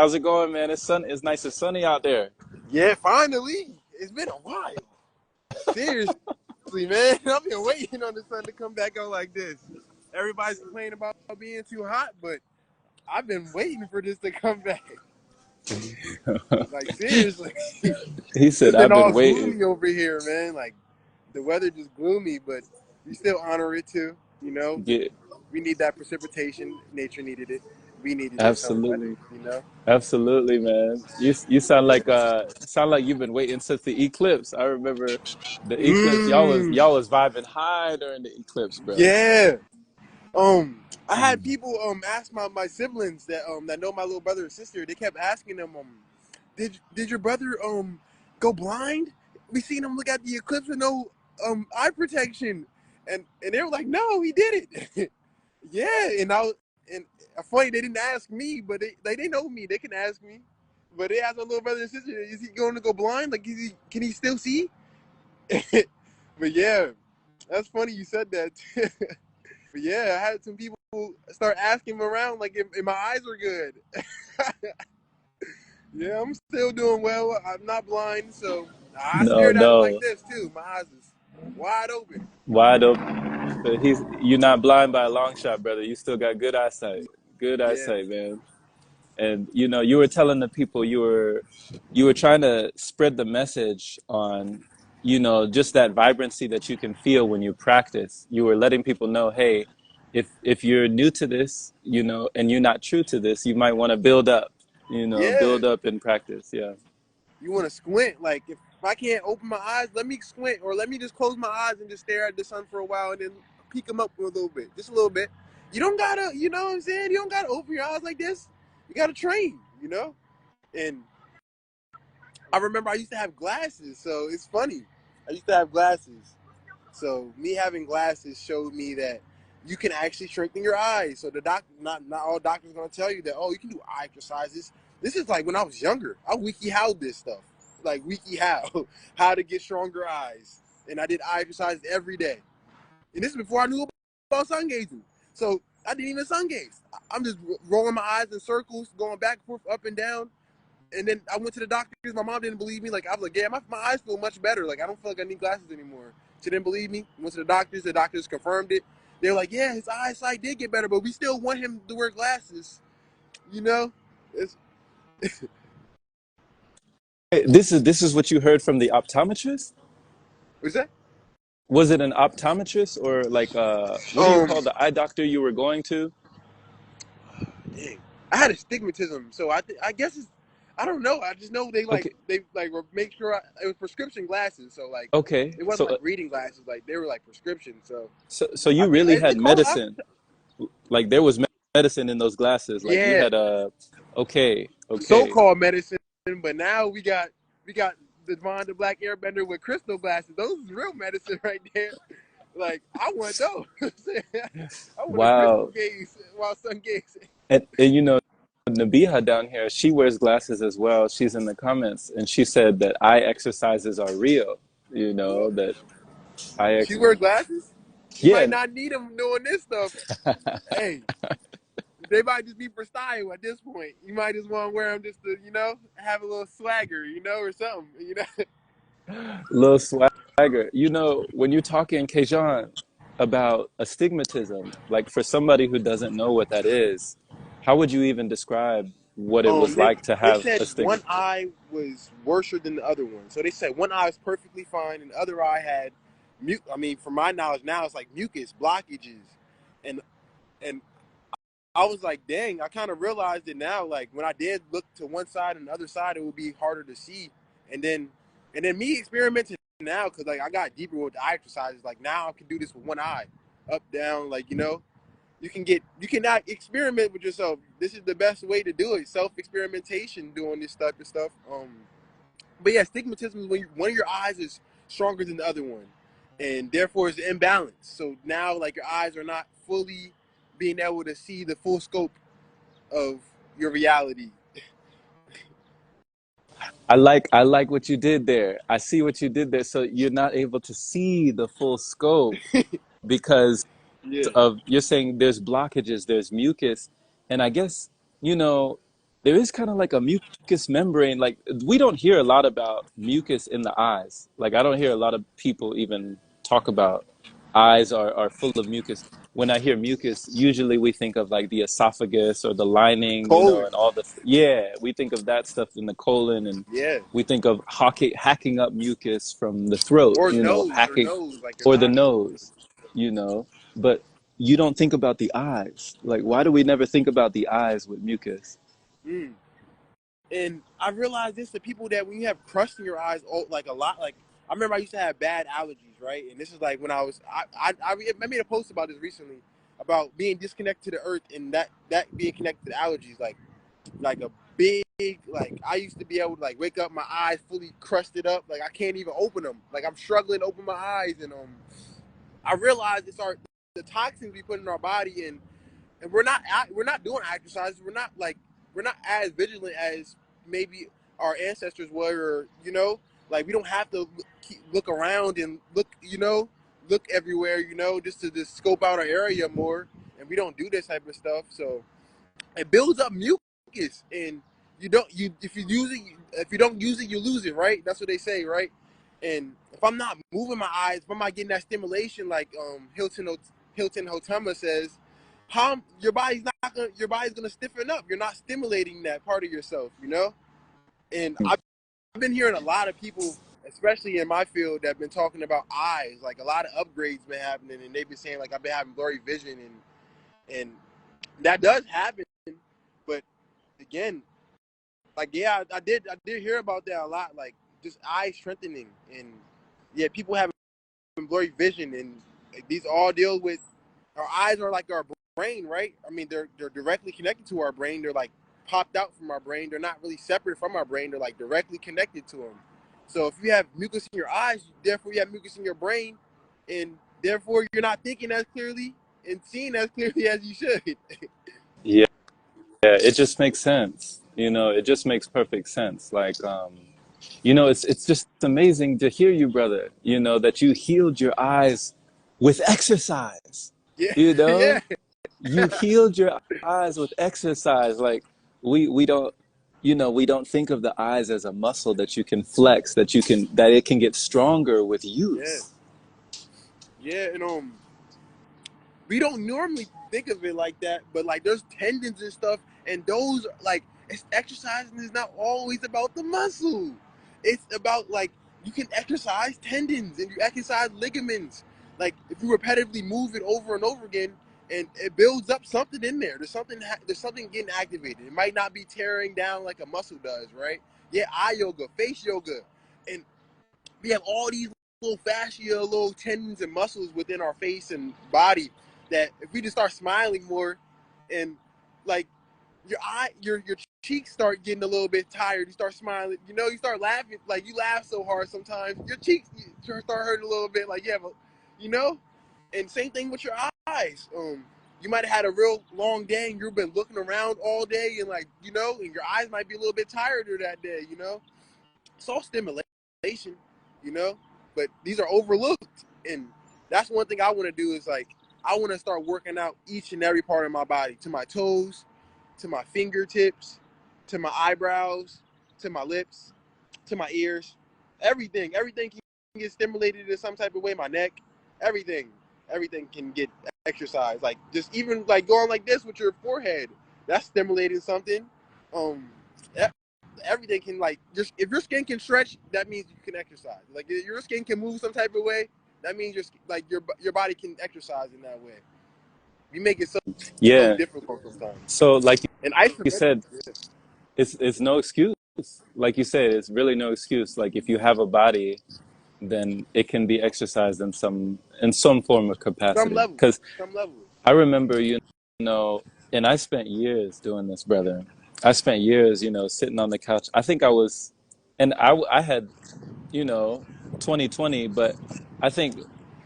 How's it going, man? It's nice and sunny out there. Yeah, finally. It's been a while. Seriously, man. I've been waiting on the sun to come back out like this. Everybody's complaining about being too hot, but I've been waiting for this to come back. Like, seriously. He It's said, been I've been all waiting. gloomy over here, man. Like, the weather just gloomy, but we still honor it too, you know? Yeah, We need that precipitation. Nature needed it. We needed it somewhat, absolutely. you know? Absolutely, man. You sound like you've been waiting since the eclipse. I remember the eclipse. Mmm. Y'all was vibing high during the eclipse, bro. Yeah. I had people ask my siblings that know my little brother and sister. They kept asking them did your brother go blind? We seen him look at the eclipse with no eye protection, and they were like, no, he did it. Yeah, and funny they didn't ask me, but they know me. They can ask me, but they asked my little brother and sister, is he going to go blind? Like, can he still see? But yeah, that's funny you said that. But yeah, I had some people start asking me around like if my eyes were good. Yeah, I'm still doing well. I'm not blind, so I No, stared at it like no. this too. My eyes is wide open. Wide open. But you're not blind by a long shot, brother. You still got good eyesight. Good Yeah, eyesight, man. And you were telling the people you were trying to spread the message on just that vibrancy that you can feel when you practice. You were letting people know, hey, if you're new to this, and you're not true to this, you might want to yeah. build up in practice. Yeah. You want to squint? Like if I can't open my eyes, let me squint, or let me just close my eyes and just stare at the sun for a while, and then peek them up for a little bit, just a little bit. You don't gotta, you know what I'm saying? You don't gotta open your eyes like this. You gotta train, you know. And I remember I used to have glasses, so it's funny. I used to have glasses. So me having glasses showed me that you can actually strengthen your eyes. So the doc, not all doctors are gonna tell you that. Oh, you can do eye exercises. This is like when I was younger. I wiki how this stuff, like wiki how how to get stronger eyes, and I did eye exercises every day. And this is before I knew about sun gazing. So I didn't even sun gaze. I'm just rolling my eyes in circles, going back and forth, up and down. And then I went to the doctors. My mom didn't believe me. Like I was like, yeah, my eyes feel much better. Like I don't feel like I need glasses anymore. She didn't believe me. Went to the doctors. The doctors confirmed it. They were like, yeah, his eyesight did get better, but we still want him to wear glasses. You know, it's Hey, this is what you heard from the optometrist? what's that? Was it an optometrist or like what do you Um, call the eye doctor you were going to? dang, I had astigmatism, so I guess it's I don't know. I just know Okay, they like make sure it was prescription glasses. So like okay. it wasn't like reading glasses. Like they were like prescription. So So I you think really is had it called medicine. Like there was medicine in those glasses. Like you yeah, had a okay, okay. so-called medicine, but now we got the Devon the Black Airbender with crystal glasses. Those is real medicine right there. Like I want those. I want a crystal Wow. gaze while sun gazing. And Nabiha down here, she wears glasses as well. She's in the comments and she said that eye exercises are real. That eye She ex wear glasses. She might Yeah. not need them doing this stuff. Hey, they might just be for style at this point. You might just want to wear them just to, have a little swagger, or something. Little swagger. When you're talking Kejan about astigmatism, like for somebody who doesn't know what that is, how would you even describe what it was They like to they have said one astigmatism? eye was worse than the other one. So they said one eye was perfectly fine, and the other eye had I mean, from my knowledge now, it's like mucus blockages, and and I was like, dang, I kind of realized it now. Like when I did look to one side and the other side, it would be harder to see. And then me experimenting now, because like I got deeper with the eye exercises. Like now I can do this with one eye, up, down. Like you cannot experiment with yourself. This is the best way to do it. Self experimentation, doing this type of stuff. But yeah, stigmatism is when one of your eyes is stronger than the other one, and therefore it's imbalance. So now, like your eyes are not fully being able to see the full scope of your reality. I like what you did there. I see what you did there. So you're not able to see the full scope because Yeah. of you're saying there's blockages, there's mucus, and I guess you know there is kind of like a mucous membrane. Like we don't hear a lot about mucus in the eyes. Like I don't hear a lot of people even talk about eyes are full of mucus. When I hear mucus, usually we think of like the esophagus or the lining, you know, Colon. and all the yeah, we think of that stuff in the colon, and Yeah. we think of hacking up mucus from the throat, Or you know, nose, hacking like your or the nostrils. nose, you know. But you don't think about the eyes. Like why do we never think about the eyes with mucus? Mm. And I realized this: the people that when you have crust in your eyes, oh, like a lot, like I remember I used to have bad allergies, right? And this is like when I made a post about this recently about being disconnected to the earth and that being connected to allergies, like a big like I used to be able to like wake up my eyes fully crusted up, like I can't even open them, like I'm struggling to open my eyes, and I realized it's our the toxins we put in our body, and we're not doing exercises. We're not as vigilant as maybe our ancestors were. Or, like we don't have to look around and look everywhere. Just to just scope out our area more. And we don't do this type of stuff. So it builds up mucus, and you if you use it, if you don't use it, you lose it. Right? That's what they say. Right? And if I'm not moving my eyes, if I'm not getting that stimulation, like Hilton Hotema says, how your body's gonna stiffen up. You're not stimulating that part of yourself, And I've been hearing a lot of people, especially in my field, that have been talking about eyes. Like a lot of upgrades been happening, and they've been saying like I've been having blurry vision, and that does happen. But again, like yeah, I did hear about that a lot. Like just eye strengthening, and yeah, people having blurry vision, and these all deal with our eyes are like our brain, right? I mean, they're directly connected to our brain. They're like popped out from our brain. They're not really separate from our brain. They're like directly connected to them. So if you have mucus in your eyes, therefore you have mucus in your brain, and therefore you're not thinking as clearly and seeing as clearly as you should. Yeah, yeah, it just makes sense. You know, it just makes perfect sense. Like, you know, it's just amazing to hear you, brother. You know that you healed your eyes with exercise. Yeah, You yeah, know, you healed your eyes with exercise. Like we don't, you know, we don't think of the eyes as a muscle that you can flex, that it can get stronger with yeah, use. yeah, and we don't normally think of it like that, but like there's tendons and stuff, and those like it's exercising is not always about the muscle. It's about like you can exercise tendons and you exercise ligaments. Like if you repetitively move it over and over again, and it builds up something in there. There's something getting activated. It might not be tearing down like a muscle does, right? Yeah, eye yoga, face yoga, and we have all these little fascia, little tendons and muscles within our face and body that if we just start smiling more, and like your cheeks start getting a little bit tired, you start smiling, you start laughing, like you laugh so hard sometimes your cheeks start hurting a little bit, like yeah, but you know, and same thing with your eyes. You might have had a real long day and you've been looking around all day, and like and your eyes might be a little bit tired that day. It's all stimulation, you know, but these are overlooked. And that's one thing I want to do is like, I want to start working out each and every part of my body, to my toes, to my fingertips, to my eyebrows, to my lips, to my ears, everything can get stimulated in some type of way. My neck, everything, everything can get exercised. Like just even like going like this with your forehead, that's stimulating something. Um, everything can like just if your skin can stretch, that means you can exercise. Like if your skin can move some type of way, that means your body can exercise in that way. We make it so Yeah. difficult sometimes. So like And you said, isometric, it's no excuse. Like you said, it's really no excuse. Like if you have a body, then it can be exercised in some form of some capacity. level, Because some level. I remember, you know, and I spent years doing this, brother. I spent years, you know, sitting on the couch. I think I was, and I had, you know, 2020, but I think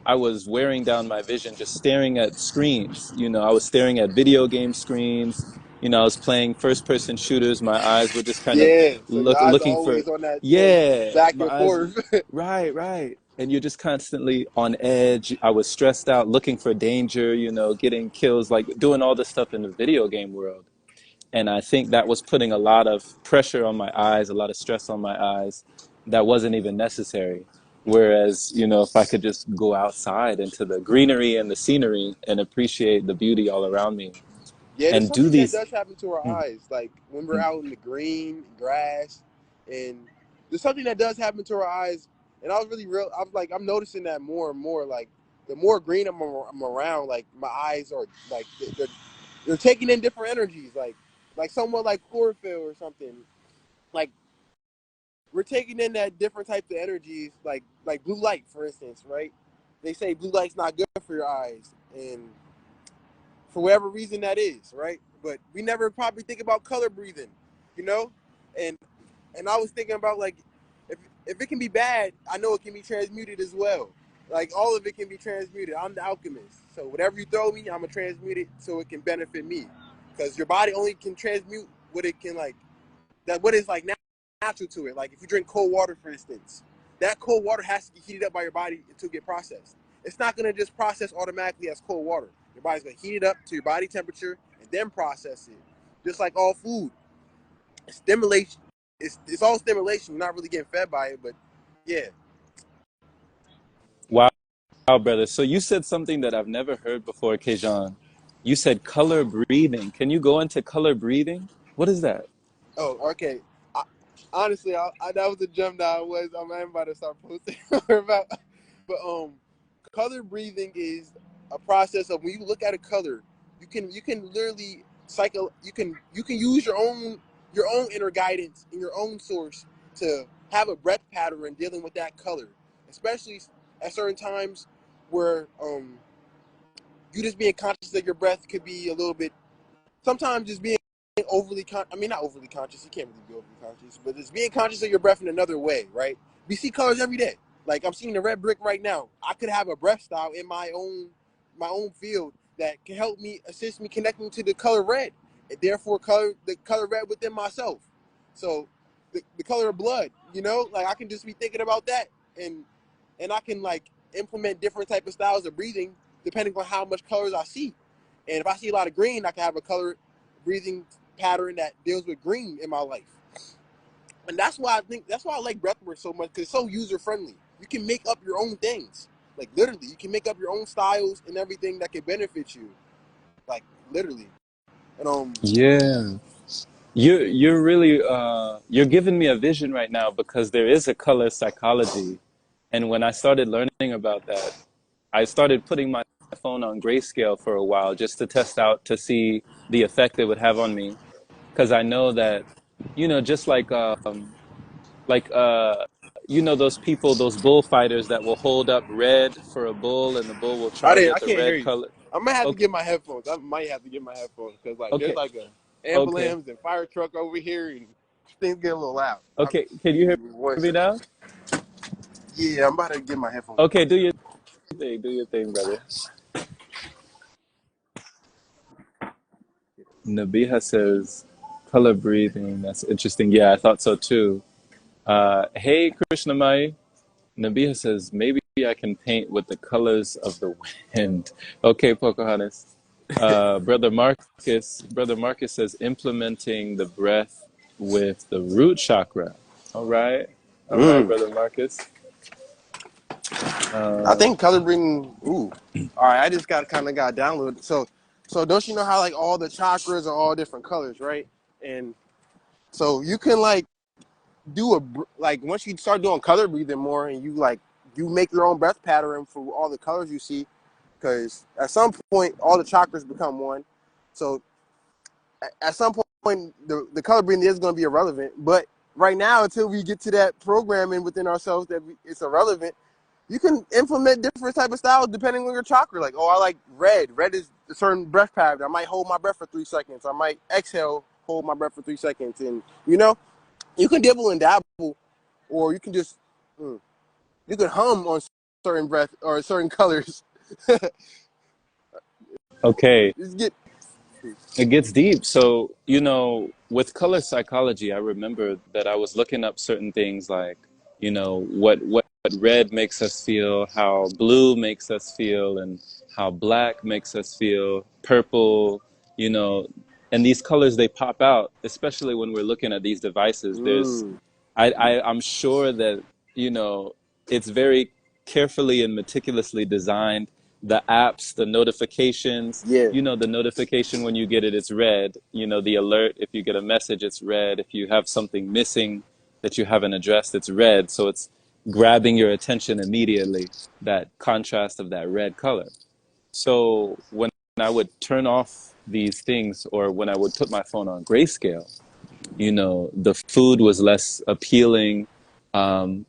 I was wearing down my vision just staring at screens. You know, I was staring at video game screens. You know, I was playing first person shooters. My eyes were just kind of Yeah. So your eyes are looking for, always on that little yeah, back my and eyes, forth. right, right. And you're just constantly on edge. I was stressed out, looking for danger, you know, getting kills, like doing all this stuff in the video game world. And I think that was putting a lot of pressure on my eyes, a lot of stress on my eyes that wasn't even necessary. Whereas, if I could just go outside into the greenery and the scenery and appreciate the beauty all around me Yeah, there's and do something that these. does happen to our Mm, eyes, like when we're mm. out in the green grass, and there's something that does happen to our eyes. And I was really real. I was like, I'm noticing that more and more. Like the more green I'm around, like my eyes are like they're taking in different energies, like someone like chlorophyll or something. Like we're taking in that different types of energies, like blue light, for instance, right? They say blue light's not good for your eyes, and for whatever reason that is, right? But we never probably think about color breathing, you know? And I was thinking about like if it can be bad, I know it can be transmuted as well. Like all of it can be transmuted. I'm the alchemist. So whatever you throw me, I'm gonna transmute it so it can benefit me. Because your body only can transmute what it can like that what is like natural to it. Like if you drink cold water, for instance, that cold water has to be heated up by your body to get processed. It's not gonna just process automatically as cold water. Your body's gonna heat it up to your body temperature and then process it. Just like all food, stimulation. It's all stimulation. You're not really getting fed by it, but yeah. Wow, brother. So you said something that I've never heard before, Kejan. You said color breathing. Can you go into color breathing? What is that? Oh, okay. I, honestly, that was a gem that I'm about to start posting about. But color breathing is a process of when you look at a color, you can literally you can use your own inner guidance and your own source to have a breath pattern dealing with that color, especially at certain times where you just being conscious that your breath could be a little bit sometimes just being I mean, not overly conscious. You can't really be overly conscious, but it's being conscious of your breath in another way, right? We see colors every day. Like I'm seeing the red brick right now. I could have a breath style in my own field that can help me assist me connecting to the color red, and therefore the color red within myself. So the color of blood, like I can just be thinking about that, and I can like implement different type of styles of breathing depending on how much colors I see. And if I see a lot of green, I can have a color breathing pattern that deals with green in my life. And that's why I like breathwork so much, because it's so user friendly. You can make up your own things. Like literally, you can make up your own styles and everything that can benefit you. Like literally. And Yeah. You're really you're giving me a vision right now because there is a color psychology. And when I started learning about that, I started putting my phone on grayscale for a while just to test out to see the effect it would have on me. Because I know that, just like those people, those bullfighters that will hold up red for a bull and the bull will charge I at the can't hear red you. color. I might have to Okay, get my headphones. I might have to get my headphones because like there's okay, like a okay, ambulance and fire truck over here and things get a little loud. okay. Can you hear One me second. now? Yeah, I'm about to get my headphones. Okay, do your thing, brother. Nabiha says, color breathing. That's interesting. Yeah, I thought so too. Hey, Krishnamai. Nabiha says, maybe I can paint with the colors of the wind. Okay, Pocahontas. Brother Marcus says, implementing the breath with the root chakra. All right. All right, Mm. Brother Marcus. I Uh, think color breathing. Ooh. All right, I just got downloaded. So don't you know how like all the chakras are all different colors, right? And so you can like like once you start doing color breathing more, and you make your own breath pattern for all the colors you see, because at some point all the chakras become one. So at some point the color breathing is going to be irrelevant. But right now, until we get to that programming within ourselves it's irrelevant, you can implement different type of styles depending on your chakra. Like, oh, I like red. Red is a certain breath pattern. I might hold my breath for 3 seconds. I might exhale, hold my breath for 3 seconds, and you can dibble and dabble, or you can just you can hum on certain breath or certain colors. okay. Just get It gets deep. So, with color psychology, I remember that I was looking up certain things like, what red makes us feel, how blue makes us feel, and how black makes us feel, purple, you know. and these colors, they pop out, especially when we're looking at these devices. Mm. I'm sure that, you know, it's very carefully and meticulously designed. The apps, the notifications, Yeah. you know, the notification when you get it, it's red. You know, the alert, if you get a message, it's red. If you have something missing that you haven't addressed, it's red. So it's grabbing your attention immediately, that contrast of that red color. So when I would turn off these things, or when I would put my phone on grayscale, you know, the food was less appealing. um,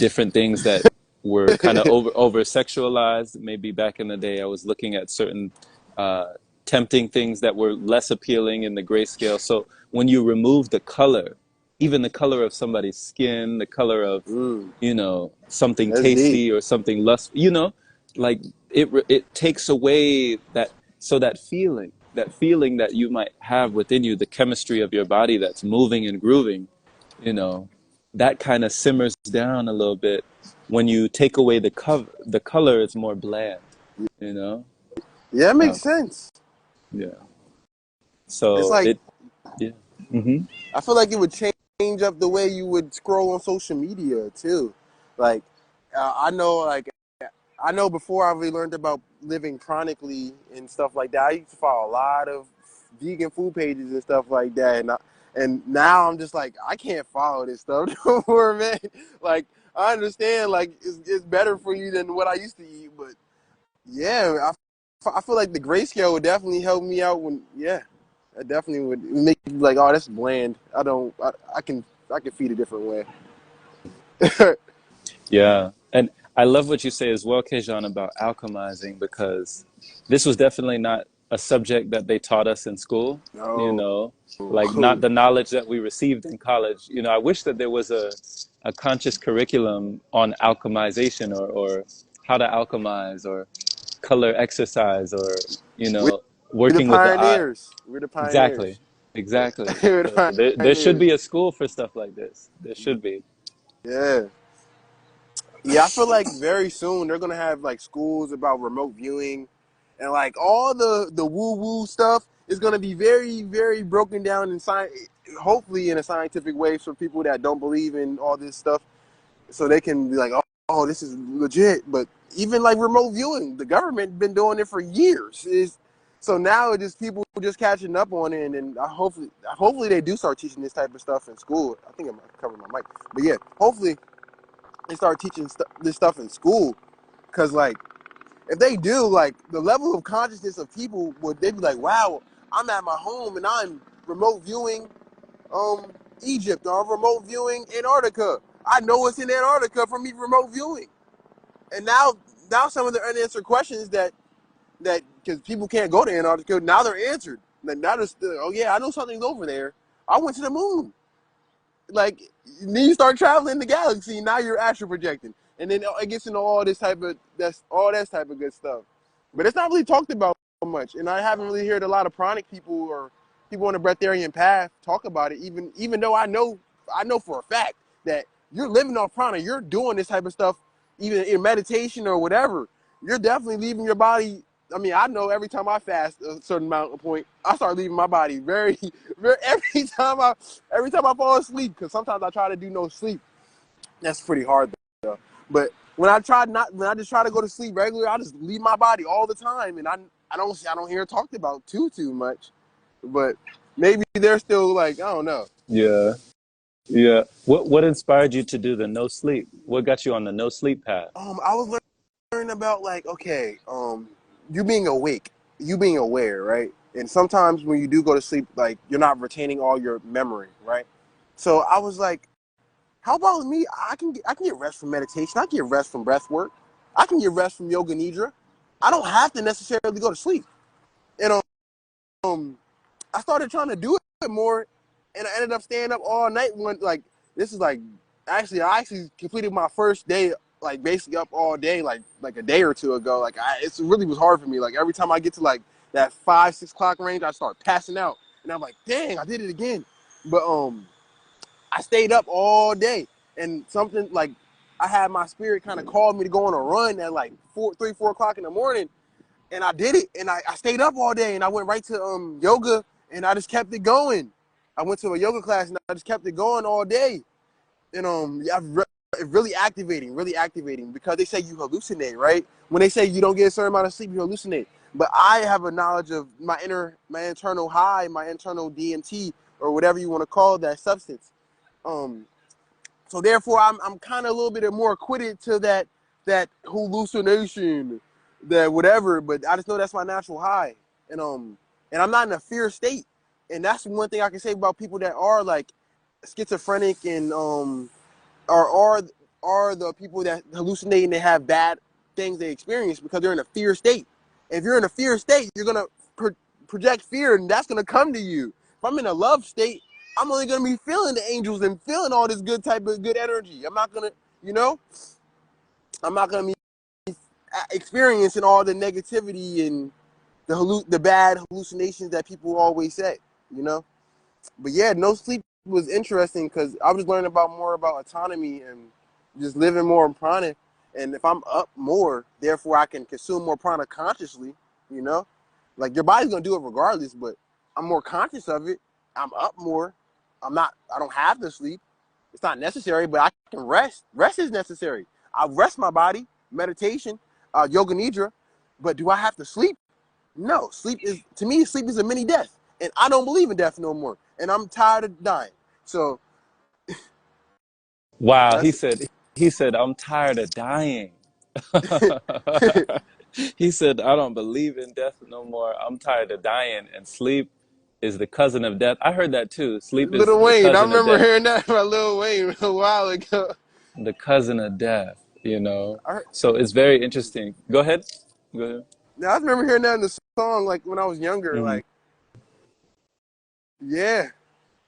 Different things that were kind of over sexualized. Maybe back in the day I was looking at certain uh, tempting things that were less appealing in the grayscale. So when you remove the color, even the color of somebody's skin, the color of, Mm. you know, something That's deep. tasty or something lust, you know, like it takes away that, so that feeling that you might have within you, the chemistry of your body that's moving and grooving, you know, that kind of simmers down a little bit. When you take away the cover, the color is more bland, you know. Yeah, that makes um, sense. yeah, It's so like it, yeah. Hmm. I feel like it would change up the way you would scroll on social media too. Like I know before I really learned about living chronically and stuff like that, I used to follow a lot of vegan food pages and stuff like that, and now I'm just like I can't follow this stuff no more, man. Like I understand, like it's better for you than what I used to eat, but yeah, I feel like the grayscale would definitely help me out when yeah, that definitely would make you like, oh, that's bland. I can feed a different way. Yeah, and I love what you say as well, Kejan, about alchemizing, because this was definitely not a subject that they taught us in school. You No. know, like not the knowledge that we received in college. You know, I wish that there was a conscious curriculum on alchemization, or how to alchemize, or color exercise, or, you We're know, the working with the eye. pioneers. We're the Exactly, pioneers. exactly. We're So the there should pioneers. be a school for stuff like this. There should be. Yeah. Yeah, I feel like very soon they're gonna have like schools about remote viewing, and like all the woo woo stuff is gonna be very very broken down in science, hopefully in a scientific way for people that don't believe in all this stuff, so they can be like, oh, this is legit. But even like remote viewing, the government been doing it for years. Is so now it just people just catching up on it, and hopefully they do start teaching this type of stuff in school. I think I'm covering my mic, but yeah, hopefully they start teaching this stuff in school, because like if they do, like the level of consciousness of people would they be like, wow, I'm at my home and I'm remote viewing Egypt, or I'm remote viewing Antarctica. I know it's in Antarctica from me remote viewing. And now some of the unanswered questions that because people can't go to Antarctica, now they're answered. Like now there's oh yeah, I know something's over there. I went to the moon. Like then you start traveling the galaxy. Now you're astral projecting, and then it gets into all this type of that type of good stuff. But it's not really talked about much, and I haven't really heard a lot of pranic people or people on the breatharian path talk about it. Even though I know for a fact that you're living off prana, you're doing this type of stuff, even in meditation or whatever. You're definitely leaving your body. I mean, I know every time I fast a certain amount of point, I start leaving my body very, very every time I fall asleep, because sometimes I try to do no sleep. That's pretty hard though. But when I just try to go to sleep regularly, I just leave my body all the time, and I don't hear it talked about too much. But maybe they're still like I don't know. Yeah. Yeah. What inspired you to do the no sleep? What got you on the no sleep path? I was learning about like okay, you being awake, you being aware, right? And sometimes when you do go to sleep, like you're not retaining all your memory, right? So I was like, how about me? I can get rest from meditation. I can get rest from breath work. I can get rest from yoga nidra. I don't have to necessarily go to sleep. And I started trying to do it more, and I ended up staying up all night. One like this is like I actually completed my first day like basically up all day like a day or two ago. Like it really was hard for me. Like every time I get to like that 5-6 o'clock range, I start passing out, and I'm like, dang, I did it again. But I stayed up all day, and something like I had my spirit kind of called me to go on a run at like 4 o'clock in the morning, and I did it, and I stayed up all day, and I went right to yoga and I just kept it going. I went to a yoga class and I just kept it going all day. And really activating because they say you hallucinate, right? When they say you don't get a certain amount of sleep, you hallucinate. But I have a knowledge of my internal high, my internal DMT or whatever you want to call that substance. Um, so therefore, I'm kind of a little bit more acquitted to that hallucination, that whatever. But I just know that's my natural high, and and I'm not in a fear state. And that's one thing I can say about people that are like schizophrenic and are are the people that hallucinate and they have bad things they experience because they're in a fear state. If you're in a fear state, you're gonna project fear, and that's gonna come to you. If I'm in a love state, I'm only gonna be feeling the angels and feeling all this good type of good energy. I'm not gonna, you know, I'm not gonna be experiencing all the negativity and the bad hallucinations that people always say, you know. But yeah, no sleep was interesting because I was learning about more about autonomy and just living more in prana. And if I'm up more, therefore I can consume more prana consciously, you know? Like your body's gonna do it regardless, but I'm more conscious of it. I'm up more. I don't have to sleep. It's not necessary, but I can rest. Rest is necessary. I rest my body, meditation, yoga nidra, but do I have to sleep? No, to me, sleep is a mini death. And I don't believe in death no more. And I'm tired of dying. So Wow, that's he said I'm tired of dying. He said I don't believe in death no more. I'm tired of dying, and sleep is the cousin of death. I heard that too. Sleep is Lil the Wayne. I cousin of remember death. hearing that about Lil Wayne a while ago. The cousin of death, you know. I, heard, So it's very interesting. Go ahead. Go ahead. I remember hearing that in the song like when I was younger. Mhm. Like, yeah.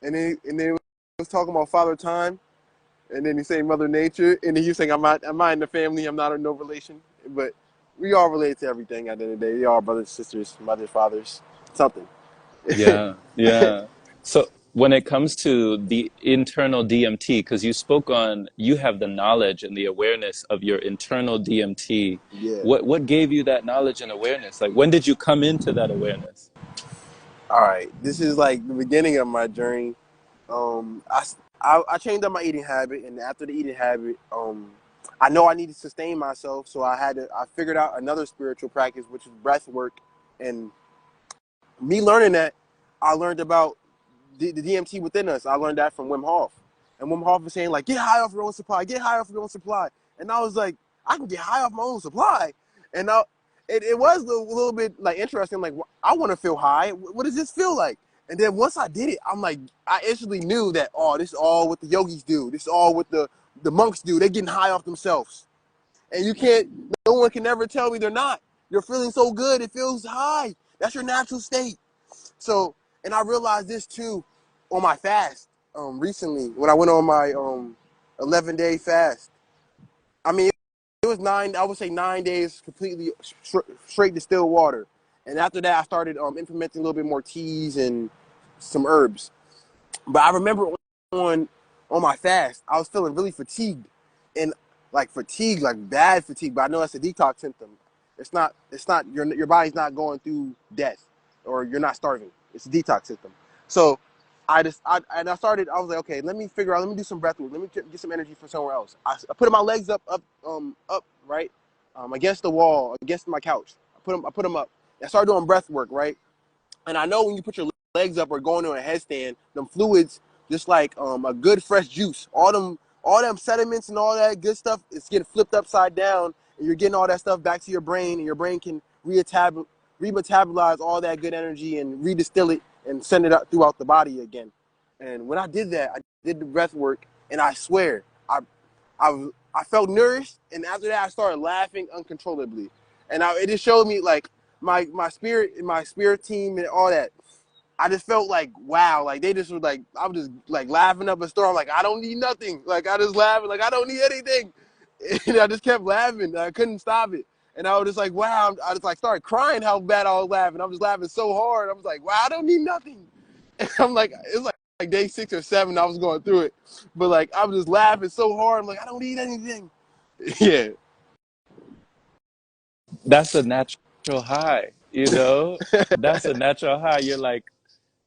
And then it was talking about Father Time. And then he saying Mother Nature. And then he was saying, I'm not in the family. I'm not in no relation. But we all relate to everything at the end of the day. We all brothers, sisters, mothers, fathers, something. Yeah, yeah. So when it comes to the internal DMT, because you spoke on, you have the knowledge and the awareness of your internal DMT. Yeah. What gave you that knowledge and awareness? Like when did you come into that awareness? All right. This is like the beginning of my journey. Um, I, I changed up my eating habit, and after the eating habit, I know I need to sustain myself, so I figured out another spiritual practice, which is breath work, and me learning that, I learned about the DMT within us. I learned that from Wim Hof, and Wim Hof was saying like, get high off your own supply, get high off your own supply, and I was like, I can get high off my own supply, and it was a little bit like interesting. Like, I want to feel high. What does this feel like? And then once I did it, I'm like, I instantly knew that, oh, this is all what the yogis do. This is all what the monks do. They're getting high off themselves. And no one can ever tell me they're not. You're feeling so good, it feels high. That's your natural state. So, and I realized this too on my fast recently when I went on my 11-day fast. I mean, it was I would say 9 days completely straight distilled water. And after that, I started implementing a little bit more teas and some herbs. But I remember on on my fast, I was feeling really fatigued, and like fatigue, like bad fatigue. But I know that's a detox symptom. It's not your body's not going through death, or you're not starving. It's a detox system. So I started. I was like, okay, let me figure out. Let me do some breath work. Let me get some energy for somewhere else. I put my legs up right, against the wall, against my couch. I put them up. I started doing breath work, right. And I know when you put your legs up or going to a headstand, them fluids, just like a good fresh juice, all them sediments and all that good stuff, it's getting flipped upside down, and you're getting all that stuff back to your brain, and your brain can remetabolize all that good energy and redistill it and send it out throughout the body again. And when I did that, I did the breath work, and I swear, I felt nourished, and after that, I started laughing uncontrollably, and it just showed me like my spirit team and all that. I just felt like wow, like they just were like I was just like laughing up a storm, like I don't need nothing, like I just laughing, like I don't need anything, and I just kept laughing. I couldn't stop it, and I was just like wow, I just like started crying how bad I was laughing. I was laughing so hard. I was like wow, I don't need nothing. And I'm like it's like day 6 or 7, I was going through it, but like I was just laughing so hard. I'm like I don't need anything. Yeah, That's a natural high, you know? That's a natural high. You're like,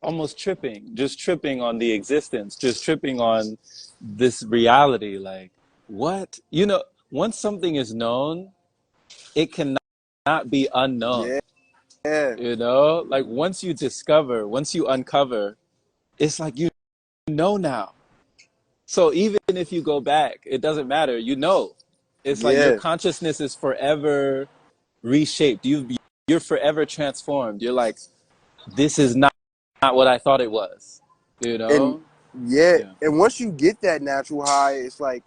almost tripping, just tripping on the existence, just tripping on this reality. Like, what? You know, once something is known, it cannot not be unknown. Yeah, yeah, You know, like once you discover, once you uncover, it's like you know now. So even if you go back, it doesn't matter. You know, it's like your yeah. consciousness is forever reshaped. You're forever transformed. You're like, this is not what I thought it was. You And know? yeah, Yeah. and once you get that natural high, it's like,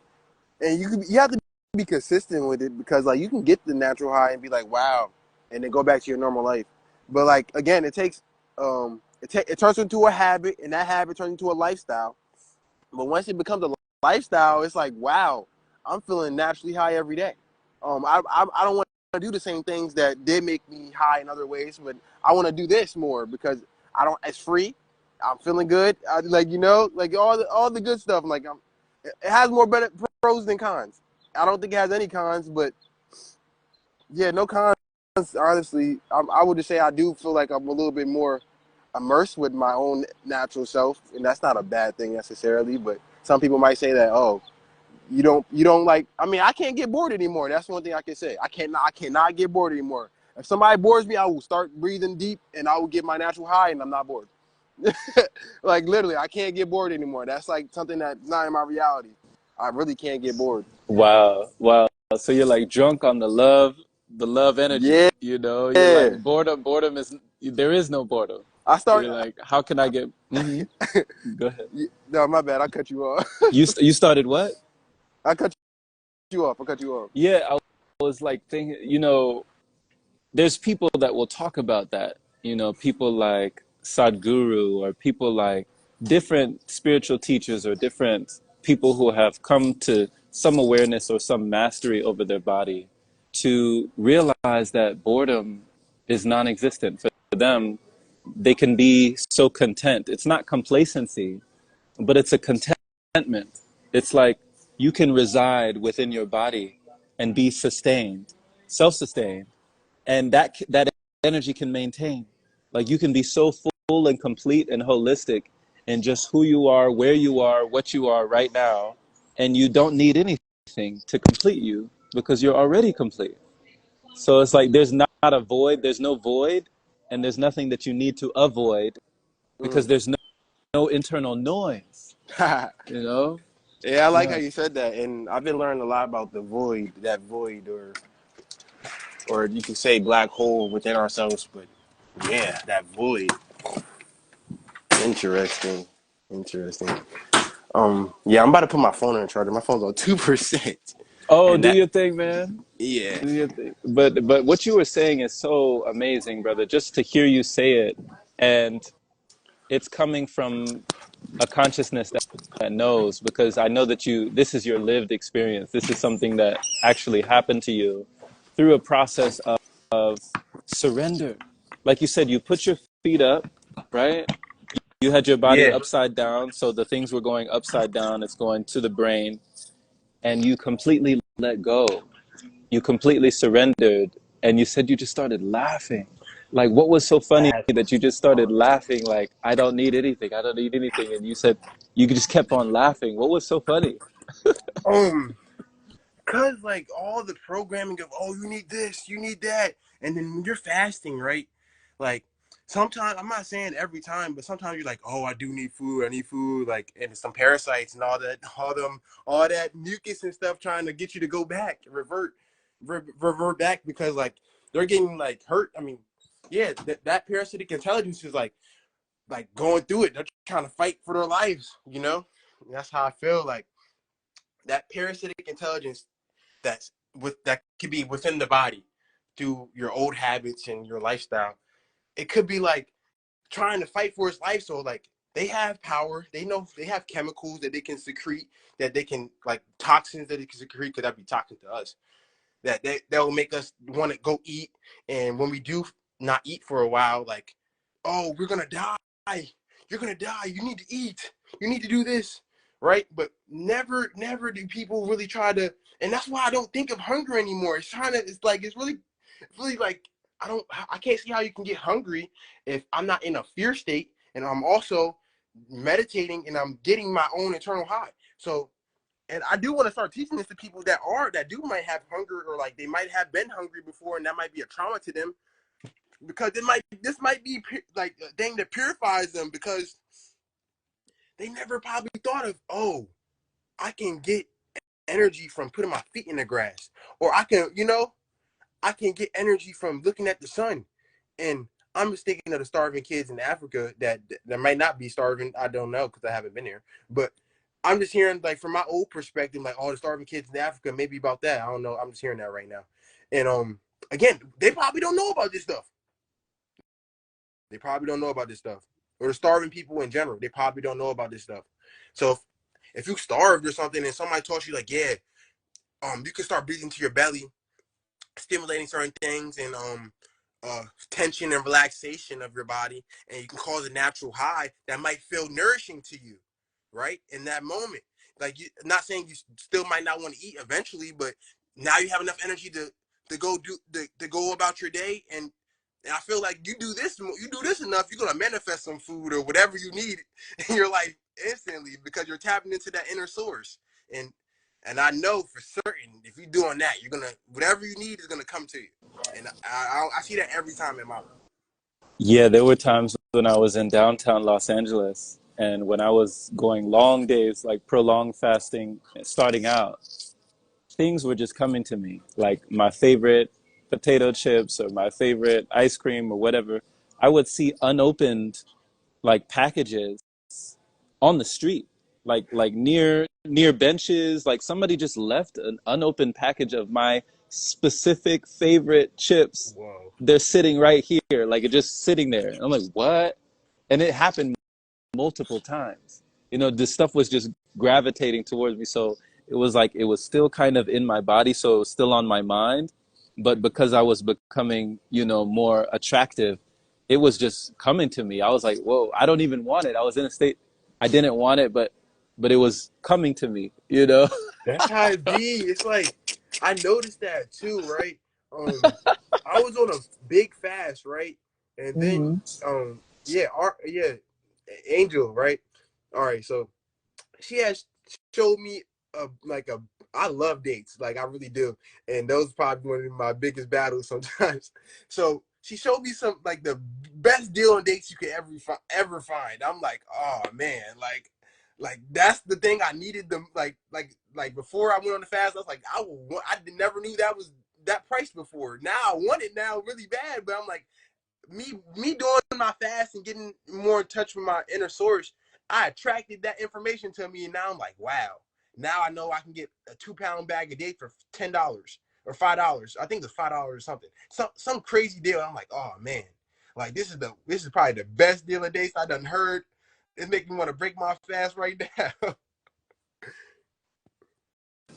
and you have to be consistent with it because like you can get the natural high and be like, wow, and then go back to your normal life. But like again, it takes it turns into a habit, and that habit turns into a lifestyle. But once it becomes a lifestyle, it's like, wow, I'm feeling naturally high every day. I don't want to do the same things that did make me high in other ways, but I want to do this more because I don't. It's free. I'm feeling good. Like like all the good stuff. Like it has more better pros than cons. I don't think it has any cons, but yeah, no cons. Honestly, I would just say I do feel like I'm a little bit more immersed with my own natural self, and that's not a bad thing necessarily. But some people might say that, oh, you don't like. I mean, I can't get bored anymore. That's one thing I can say. I cannot get bored anymore. If somebody bores me, I will start breathing deep, and I will get my natural high, and I'm not bored. Like literally, I can't get bored anymore. That's like something that's not in my reality. I really can't get bored. Wow. Wow. So you're like drunk on the love Yeah, energy. You know, you're like boredom is there is no boredom. I start. You're like, how can I get? Go ahead. No, my bad. I cut you off. You started what? I cut you off. I cut you off. Yeah, I was like thinking. You know, there's people that will talk about that. You know, people like Sadhguru or people like different spiritual teachers or different people who have come to some awareness or some mastery over their body to realize that boredom is non-existent for them. They can be so content. It's not complacency, but it's a contentment. It's like you can reside within your body and be sustained, self-sustained, and that energy can maintain. Like you can be so full and complete and holistic in just who you are, where you are, what you are right now, and you don't need anything to complete you because you're already complete. So it's like there's not a void, there's no void, and there's nothing that you need to avoid because Mm. there's no internal noise, you know? Yeah, I like how Yeah. you said that, and I've been learning a lot about the void, that void, or you could say black hole within ourselves. But yeah, that void. Interesting, interesting. Yeah, I'm about to put my phone in the charger. My phone's on 2%, Oh, and do that, your thing, man. yeah, Do your thing. But what you were saying is so amazing, brother. Just to hear you say it, and it's coming from a consciousness that knows, because I know that this is your lived experience. This is something that actually happened to you through a process of surrender. Like you said, you put your feet up, right? You had your body yeah. upside down, so the things were going upside down. It's going to the brain, and you completely let go. You completely surrendered, and you said you just started laughing. Like, what was so funny that you just started laughing? Like, I don't need anything. I don't need anything. And you said you just kept on laughing. What was so funny? Um, Cause like all the programming of, oh, you need this, you need that, and then when you're fasting, right? Like sometimes, I'm not saying every time, but sometimes you're like, oh, I do need food, I need food, like, and some parasites and all that, all that mucus and stuff trying to get you to go back, revert back because like they're getting like hurt. I mean, yeah, that parasitic intelligence is like going through it. They're trying to fight for their lives, you know. And that's how I feel like that parasitic intelligence that could be within the body through your old habits and your lifestyle. It could be like trying to fight for its life. So like they have power. They know they have chemicals that they can secrete, that they can like toxins that they can secrete, because that'd be toxic to us. They'll make us want to go eat. And when we do not eat for a while, like, oh, we're gonna die. You're gonna die. You need to eat. You need to do this, right? But never do people really try to. And that's why I don't think of hunger anymore. It's trying to. It's really like I can't see how you can get hungry if I'm not in a fear state and I'm also meditating and I'm getting my own internal high. So, and I do want to start teaching this to people that do might have hunger, or like they might have been hungry before, and that might be a trauma to them, because this might be like a thing that purifies them, because they never probably thought of, oh, I can get energy from putting my feet in the grass, or I can get energy from looking at the sun. And I'm just thinking of the starving kids in Africa that might not be starving. I don't know, because I haven't been here. But I'm just hearing, like, from my old perspective, like, all the starving kids in Africa, maybe about that. I don't know. I'm just hearing that right now. And again, they probably don't know about this stuff. They probably don't know about this stuff. Or the starving people in general, they probably don't know about this stuff. So if you starved or something and somebody taught you, like, yeah, you can start breathing to your belly, stimulating certain things, and tension and relaxation of your body, and you can cause a natural high that might feel nourishing to you, right, in that moment. Like, you, not saying you still might not want to eat eventually, but now you have enough energy to go about your day. And I feel like you do this enough, you're gonna manifest some food or whatever you need in your life instantly, because you're tapping into that inner source. And I know for certain, if you're doing that, you're gonna, whatever you need is gonna come to you. And I see that every time in my life. Yeah, there were times when I was in downtown Los Angeles and when I was going long days, like prolonged fasting, starting out, things were just coming to me, like my favorite potato chips or my favorite ice cream or whatever. I would see unopened like packages on the street, like near benches, like somebody just left an unopened package of my specific favorite chips. Whoa. They're sitting right here, like it's just sitting there. I'm like, what? And it happened multiple times. This stuff was just gravitating towards me. So it was like it was still kind of in my body, so it was still on my mind. But because I was becoming, more attractive, it was just coming to me. I was like, whoa, I don't even want it. I was in a state I didn't want it, but it was coming to me. That's how it be. It's like, I noticed that too, right? Um, I was on a big fast, right? And then, Hmm. yeah, Angel, right? All right, so she has showed me a I love dates, like I really do, and those are probably one of my biggest battles sometimes. So she showed me some, like, the best deal on dates you could ever find. I'm like, oh man, like that's the thing I needed. Them, like before I went on the fast, I was like, I never knew that was that price before. Now I want it now really bad, but I'm like, me doing my fast and getting more in touch with my inner source, I attracted that information to me, and now I'm like, wow. Now I know I can get a 2 pound bag of dates for $10 or $5. I think it's $5 or something. Some crazy deal. I'm like, oh man, like this is probably the best deal of dates I done heard. It's making me want to break my fast right now.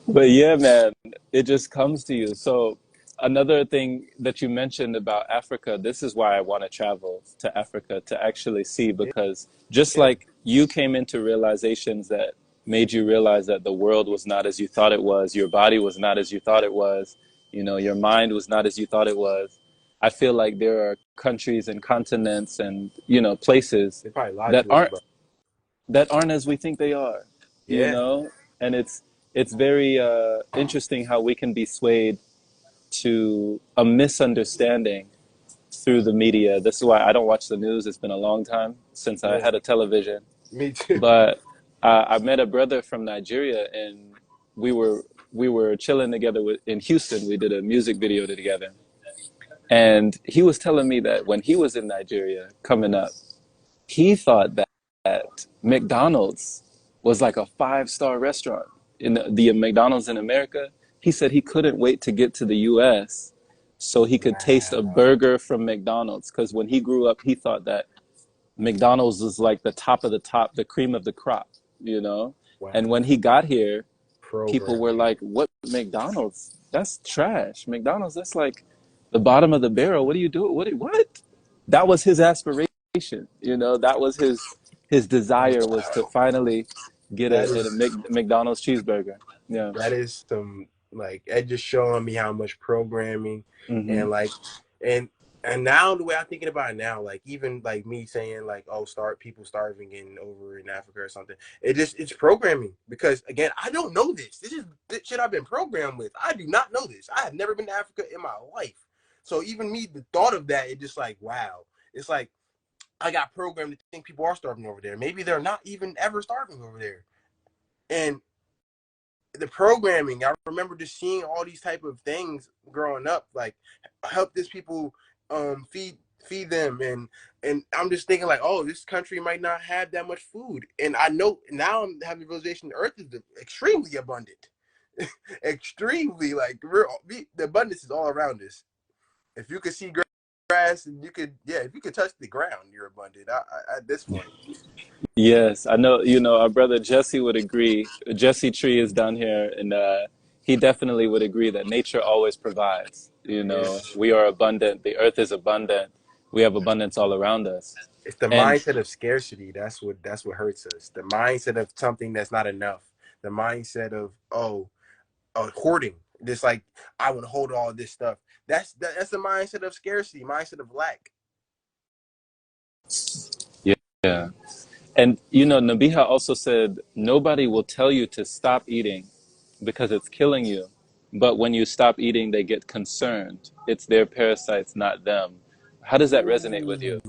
But yeah, man, it just comes to you. So another thing that you mentioned about Africa, this is why I want to travel to Africa to actually see, because just Yeah, like you came into realizations that made you realize that the world was not as you thought it was, your body was not as you thought it was, your mind was not as you thought it was. I feel like there are countries and continents and, places they probably lied that to us, aren't but that aren't as we think they are, you yeah, know? And it's very interesting how we can be swayed to a misunderstanding through the media. This is why I don't watch the news. It's been a long time since I yeah, had a television. me too. But I met a brother from Nigeria, and we were we were chilling together in Houston. We did a music video together, and he was telling me that when he was in Nigeria coming up, he thought that McDonald's was like a five-star restaurant in the McDonald's in America. He said he couldn't wait to get to the US so he could taste a Wow, burger from McDonald's, because when he grew up, he thought that McDonald's was like the top of the top, the cream of the crop. wow, And when he got here, people were programming. like, "What McDonald's? That's trash. McDonald's, that's like the bottom of the barrel. What are you doing? What?" That was his aspiration. That was his desire, was to Wow, finally get that a is McDonald's cheeseburger. Yeah. that is some, like, it just showing me how much programming, Hmm. and like, and And now the way I'm thinking about it now, like even like me saying like, oh, start people starving in over in Africa or something. It's programming because again, I don't know this. This is this shit I've been programmed with. I do not know this. I have never been to Africa in my life. So even me, the thought of that, it just like wow. It's like I got programmed to think people are starving over there. Maybe they're not even ever starving over there. And the programming, I remember just seeing all these type of things growing up, like help these people feed them, and I'm just thinking like, oh, this country might not have that much food, and I know now I'm having the realization the earth is extremely abundant. Extremely, like the abundance is all around us. If you could see grass and you could, yeah, if you could touch the ground, you're abundant at this point. Yes, I know, our brother Jesse would agree. Jesse Tree is down here, and he definitely would agree that nature always provides. Yeah. We are abundant, the earth is abundant, we have abundance all around us. It's the And mindset of scarcity. That's what hurts us. The mindset of something that's not enough. The mindset of hoarding. Just like I would hold all this stuff. That's the mindset of scarcity, mindset of lack. yeah, and Nabiha also said, nobody will tell you to stop eating because it's killing you. But when you stop eating, they get concerned. It's their parasites, not them. How does that resonate with you?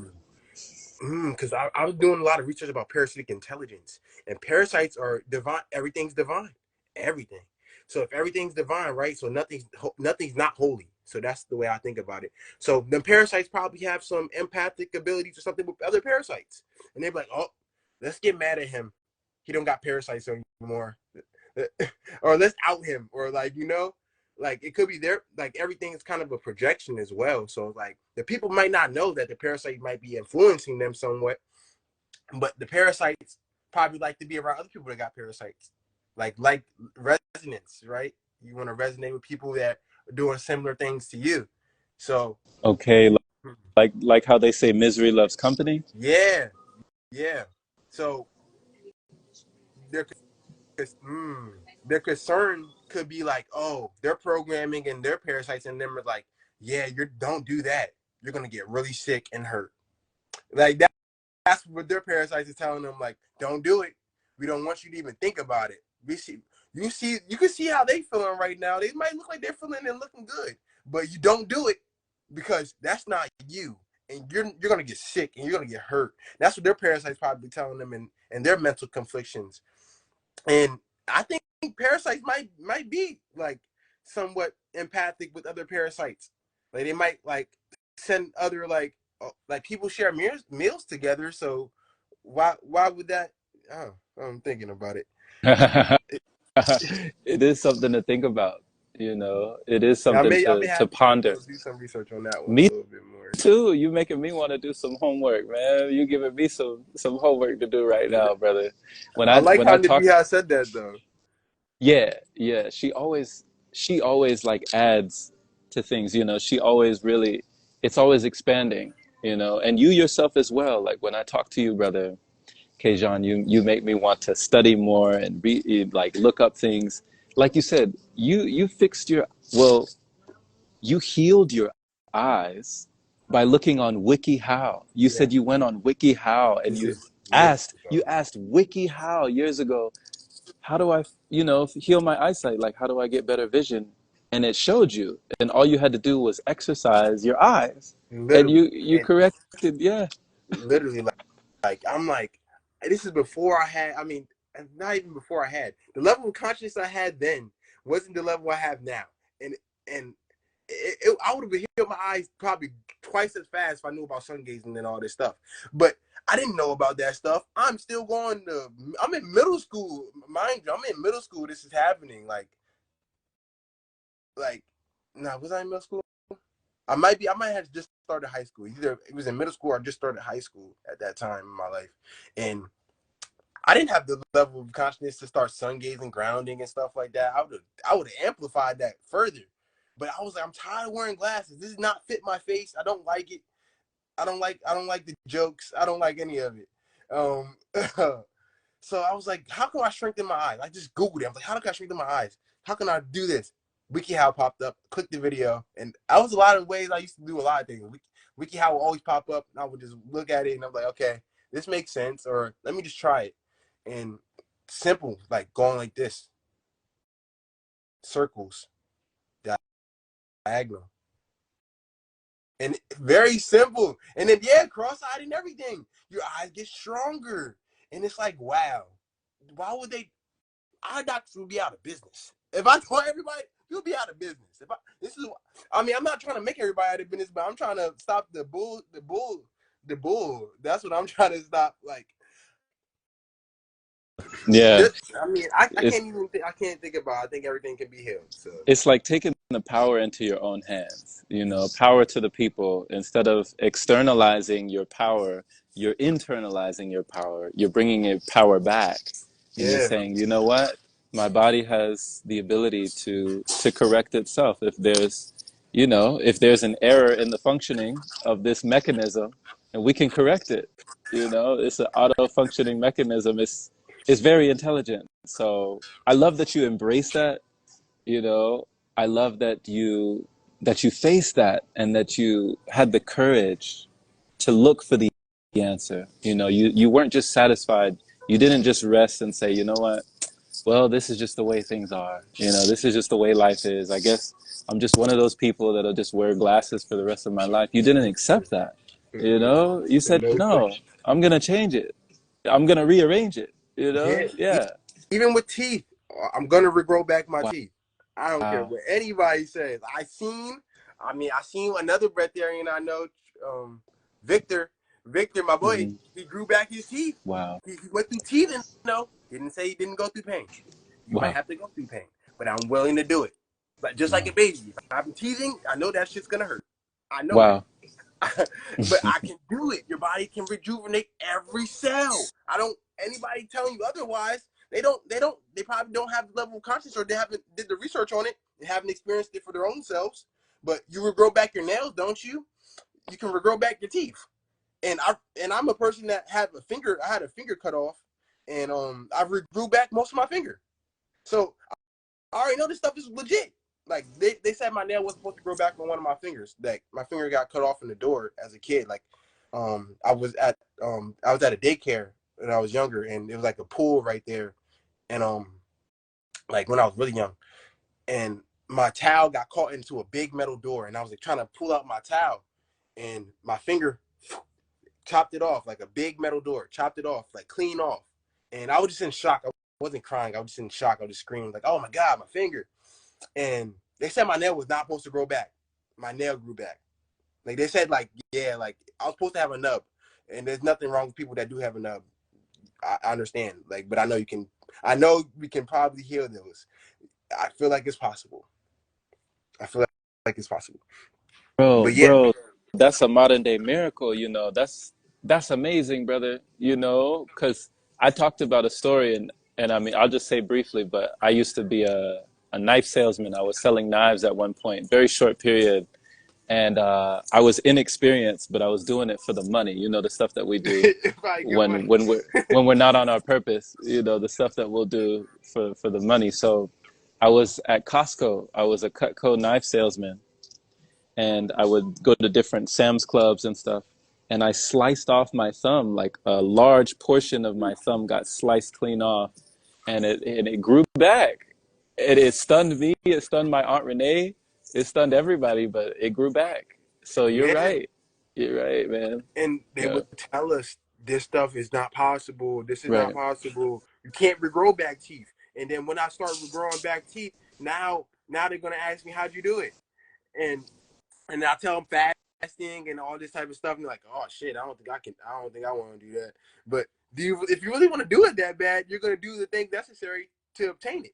Ooh. Because I was doing a lot of research about parasitic intelligence, and parasites are divine. Everything's divine, everything. So if everything's divine, right? So nothing's not holy. So that's the way I think about it. So the parasites probably have some empathic abilities or something with other parasites, and they're like, oh, let's get mad at him. He don't got parasites anymore, or let's out him, or like like it could be there, like everything is kind of a projection as well. So like the people might not know that the parasite might be influencing them somewhat, but the parasites probably like to be around other people that got parasites. Like resonance, right? You want to resonate with people that are doing similar things to you. So Okay, like how they say misery loves company. yeah, yeah. So their mm, their concern could be like, oh, their programming and their parasites in them are like, yeah, you don't do that. You're gonna get really sick and hurt. Like that's what their parasites is telling them. Like, don't do it. We don't want you to even think about it. You can see how they feeling right now. They might look like they're feeling and looking good, but you don't do it because that's not you, and you're gonna get sick and you're gonna get hurt. That's what their parasites probably telling them, and their mental conflictions. And I think parasites might be like somewhat empathic with other parasites. Like they might like send other like people share meals together. So why would that? Oh, I'm thinking about it. It is something to think about. It is something I may to have ponder. to do some research on that one a Me little bit more. too. You making me want to do some homework, man. You giving me some homework to do right now, brother. When I I like when how I talk, Nabiha said that though. yeah, yeah. She always like adds to things. She always really, it's always expanding. And you yourself as well. Like when I talk to you, brother Kejan, you make me want to study more and like look up things. Like you said, you fixed your well, you healed your eyes by looking on WikiHow. You Yeah, said you went on WikiHow and this you is years asked ago. you asked WikiHow years ago, how do I, heal my eyesight? Like how do I get better vision? And it showed you, and all you had to do was exercise your eyes, and Literally, you and corrected. Yeah. literally like I'm like, this is before I had. I mean, not even before I had the level of consciousness I had then wasn't the level I have now, and I would have healed my eyes probably twice as fast if I knew about sun gazing and all this stuff. But I didn't know about that stuff. I'm still going to. I'm in middle school, mind you. I'm in middle school. This is happening. Like, nah, was I in middle school? I might be. I might have just started high school. Either it was in middle school or I just started high school at that time in my life, and I didn't have the level of consciousness to start sun gazing, grounding, and stuff like that. I would have amplified that further. But I was like, I'm tired of wearing glasses. This does not fit my face. I don't like it. I don't like the jokes. I don't like any of it. Um, so I was like, how can I strengthen my eyes? I just Googled it. I was like, how can I strengthen my eyes? How can I do this? WikiHow popped up, clicked the video, and that was a lot of ways I used to do a lot of things. WikiHow will always pop up, and I would just look at it, and I'm like, okay, this makes sense, or let me just try it. And simple, like going like this, circles, diagonal, and very simple. And then yeah, cross-eyed and everything. Your eyes get stronger, and it's like, wow, why would they? Eye doctors would be out of business. If I told everybody, you'll be out of business. I mean, I'm not trying to make everybody out of business, but I'm trying to stop the bull. That's what I'm trying to stop. Like, Yeah, just, I mean, I it's can't even, I can't think about. I think everything can be healed. So it's like taking the power into your own hands, power to the people. Instead of externalizing your power, you're internalizing your power. You're bringing your power back, and you're yeah, saying, you know what, my body has the ability to correct itself. If there's an error in the functioning of this mechanism, and we can correct it. It's an auto functioning mechanism. It's very intelligent. So I love that you embrace that. you know I love that you faced that, and that you had the courage to look for the answer. You weren't just satisfied. You didn't just rest and say, you know what, well, this is just the way things are. This is just the way life is. I guess I'm just one of those people that'll just wear glasses for the rest of my life. You didn't accept that. You said, no no, question. I'm gonna change it. I'm gonna rearrange it. Yeah, Yeah. even with teeth, I'm gonna regrow back my Wow. teeth. I don't care what anybody says. I seen another breatharian I know, um, Victor. Victor, my boy, Hmm. he grew back his teeth. Wow. He went through teeth, and didn't say he didn't go through pain. You might Wow. have to go through pain, but I'm willing to do it. But just like Wow. a baby, if I'm teething, I know that shit's gonna hurt. I know that. Wow. But I can do it. Your body can rejuvenate every cell. I don't anybody telling you otherwise, they probably don't have the level of consciousness, or they haven't did the research on it and haven't experienced it for their own selves. But you regrow back your nails, don't you? You can regrow back your teeth. I'm a person that I had a finger cut off, and I regrew back most of my finger. So I already know this stuff is legit. Like they said my nail wasn't supposed to grow back on one of my fingers. Like my finger got cut off in the door as a kid. Like I was at a daycare when I was younger, and it was like a pool right there. And like when I was really young, and my towel got caught into a big metal door, and I was like trying to pull out my towel, and my finger chopped it off, like a big metal door, chopped it off, like clean off. And I was just in shock. I wasn't crying. I was just in shock. I was just screaming like, "Oh my God, my finger!" And they said my nail was not supposed to grow back. My nail grew back. Like they said, like, yeah, like I was supposed to have a nub, and there's nothing wrong with people that do have a nub. I understand, like, but I know you can. I know we can probably heal those. I feel like it's possible. I feel like it's possible. Bro, But yeah, bro, that's a modern day miracle. That's amazing, brother. Because I talked about a story, and I mean, I'll just say briefly, but I used to be a knife salesman. I was selling knives at one point, very short period. And I was inexperienced, but I was doing it for the money. The stuff that we do probably good when money. when we're when we're not on our purpose. The stuff that we'll do for the money. So I was at Costco. I was a Cutco knife salesman, and I would go to different Sam's Clubs and stuff. And I sliced off my thumb, like a large portion of my thumb got sliced clean off, and it grew back. It stunned me. It stunned my Aunt Renee. It stunned everybody, but it grew back. So you're Yeah, right. You're right, man. and they Yeah. would tell us this stuff is not possible. This is not Right. possible. You can't regrow back teeth. And then when I start regrowing back teeth, now they're gonna ask me how'd you do it, and I tell them fasting and all this type of stuff. And they're like, oh shit, I don't think I can. I don't think I want to do that. But if you really want to do it that bad, you're gonna do the things necessary to obtain it.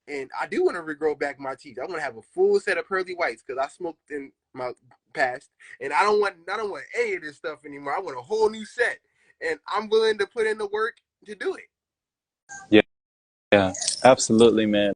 And I do want to regrow back my teeth. I want to have a full set of pearly whites because I smoked in my past, and I don't want any of this stuff anymore. I want a whole new set, and I'm willing to put in the work to do it. Yeah. Yeah. Absolutely, man.